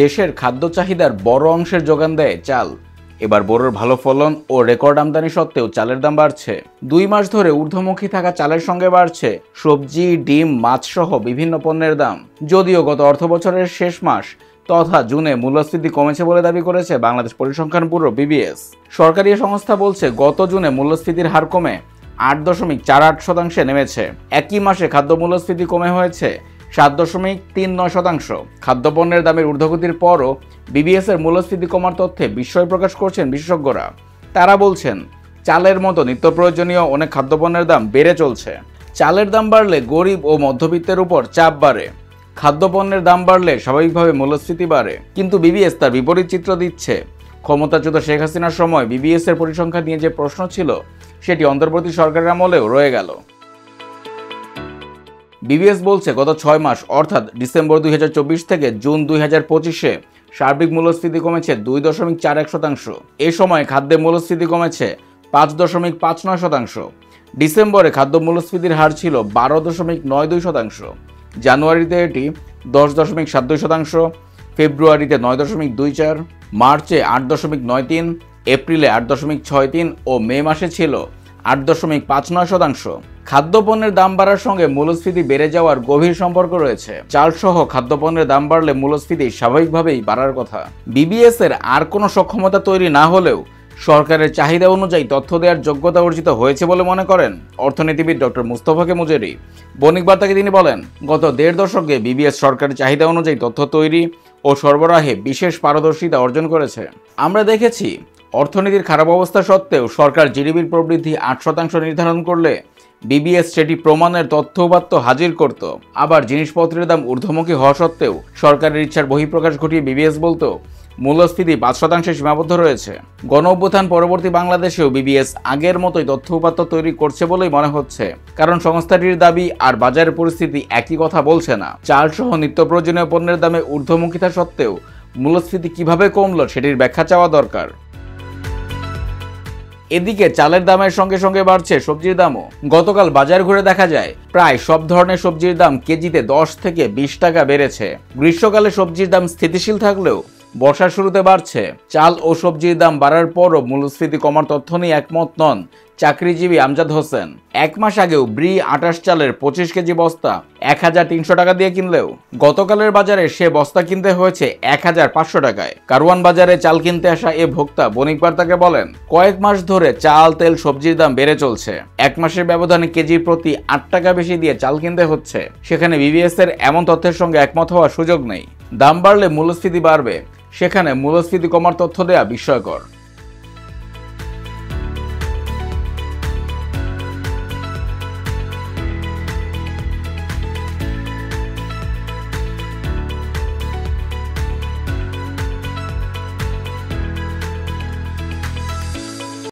দেশের খাদ্য চাহিদার বড় অংশের যোগান দেয় চাল। এবার বোরোর ভালো ফলন ও রেকর্ড আমদানি সত্ত্বেও চালের দাম বাড়ছে। 2 মাস ধরে ঊর্ধ্বমুখী থাকা চালের সঙ্গে বাড়ছে সবজি, ডিম, মাছ সহ বিভিন্ন পণ্যের দাম। যদিও গত অর্থবছরের শেষ মাস তথা জুনে মূল্যস্ফীতি কমেছে বলে দাবি করেছে বাংলাদেশ পরিসংখ্যান ব্যুরো BBS। সরকারি সংস্থা বলছে গত জুনে মূল্যস্ফীতির হার কমে 8.48% নেমেছে। একই মাসে খাদ্য মূল্যস্ফীতি কমে হয়েছে 7.39%। খাদ্যপণ্যের দামের ঊর্ধ্বগতির পরও BBS এর মূল্যস্ফীতি কমার তথ্যে বিস্ময় প্রকাশ করছেন বিশেষজ্ঞরা। তারা বলছেন, চালের মতো নিত্য প্রয়োজনীয় অনেক খাদ্যপণ্যের দাম বেড়ে চলছে। চালের দাম বাড়লে গরিব ও মধ্যবিত্তের উপর চাপ বাড়ে। খাদ্যপণ্যের দাম বাড়লে স্বাভাবিকভাবে মূল্যস্ফীতি বাড়ে। কিন্তু BBS তার বিপরীত চিত্র দিচ্ছে। ক্ষমতাচ্যুত শেখ হাসিনার সময় BBS এর পরিসংখ্যান নিয়ে যে প্রশ্ন ছিল, সেটি অন্তর্বর্তী সরকারের আমলেও রয়ে গেল। BBS বলছে গত 6 মাস অর্থাৎ ডিসেম্বর 2024 থেকে জুন 2025-এ সার্বিক মূল্যস্ফীতি কমেছে 2.41%। এ সময় খাদ্যের মূল্যস্ফীতি কমেছে 5.59%। ডিসেম্বরে খাদ্য মূল্যস্ফীতির হার ছিল 12.92%। জানুয়ারিতে এটি 10.72%, ফেব্রুয়ারিতে 9.24, মার্চে 8.93, এপ্রিলে 8.63 ও মে মাসে ছিল 8.59%। খাদ্যপণ্যের দাম বাড়ার সঙ্গে মূল্যস্ফীতি বেড়ে যাওয়ার গভীর সম্পর্ক রয়েছে। চালসহ খাদ্যপণ্যের দাম বাড়লে মূল্যস্ফীতি স্বাভাবিকভাবেই বাড়ার কথা। BBS এর আর কোনো সক্ষমতা তৈরি না হলেও সরকারের চাহিদা অনুযায়ী তথ্য দেওয়ার যোগ্যতা অর্জিত হয়েছে বলে মনে করেন অর্থনীতিবিদ ডক্টর মুস্তফা কে মুজেরি। বণিক বার্তাকে তিনি বলেন, গত 1.5 দশকে BBS সরকারের চাহিদা অনুযায়ী তথ্য তৈরি ও সরবরাহে বিশেষ পারদর্শিতা অর্জন করেছে। আমরা দেখেছি, অর্থনীতির খারাপ অবস্থা সত্ত্বেও সরকার GDPর প্রবৃদ্ধি 8% নির্ধারণ করলে BBS সেটি প্রমাণের তথ্য উপাত্ত হাজির করত। আবার জিনিসপত্রের দাম ঊর্ধ্বমুখী হওয়া সত্ত্বেও সরকারের ইচ্ছার বহিঃপ্রকাশ ঘটিয়ে BBS বলতো মূল্যস্ফীতি 5% সীমাবদ্ধ রয়েছে। গণঅভ্যুত্থান পরবর্তী বাংলাদেশেও BBS আগের মতোই তথ্য উপাত্ত তৈরি করছে বলেই মনে হচ্ছে, কারণ সংস্থাটির দাবি আর বাজারের পরিস্থিতি একই কথা বলছে না। চাল সহ নিত্য প্রয়োজনীয় পণ্যের দামে ঊর্ধ্বমুখিতা সত্ত্বেও মূল্যস্ফীতি কিভাবে কমল সেটির ব্যাখ্যা চাওয়া দরকার। এদিকে চালের দামের সঙ্গে সঙ্গে বাড়ছে সবজির দামও। গতকাল বাজার ঘুরে দেখা যায় প্রায় সব ধরনের সবজির দাম কেজিতে 10 থেকে 20 টাকা বেড়েছে। গ্রীষ্মকালে সবজির দাম স্থিতিশীল থাকলেও বর্ষার শুরুতে বাড়ছে। চাল ও সবজির দাম বাড়ার পরও মূল্যস্ফীতি কমার তথ্য নিয়ে একমত নন চাকরিজীবী আমজাদ হোসেন। 1 মাস আগেও ব্রি 28 চালের 25 কেজি বস্তা 1300 টাকা দিয়ে কিনলেও গতকালের বাজারে সে বস্তা কিনতে হয়েছে 1500 টাকায়। কারওয়ান বাজারে চাল কিনতে আসা এ ভোক্তা বণিক বার্তাকে বলেন, কয়েক মাস ধরে চাল, তেল, সবজির দাম বেড়ে চলছে। 1 মাসের ব্যবধানে কেজির প্রতি 8 টাকা বেশি দিয়ে চাল কিনতে হচ্ছে। সেখানে BBS এর এমন তথ্যের সঙ্গে একমত হওয়ার সুযোগ নেই। দাম বাড়লে মূল্যস্ফীতি বাড়বে, সেখানে মূল্যস্ফীতি কমার তথ্য দেয়া বিস্ময়কর।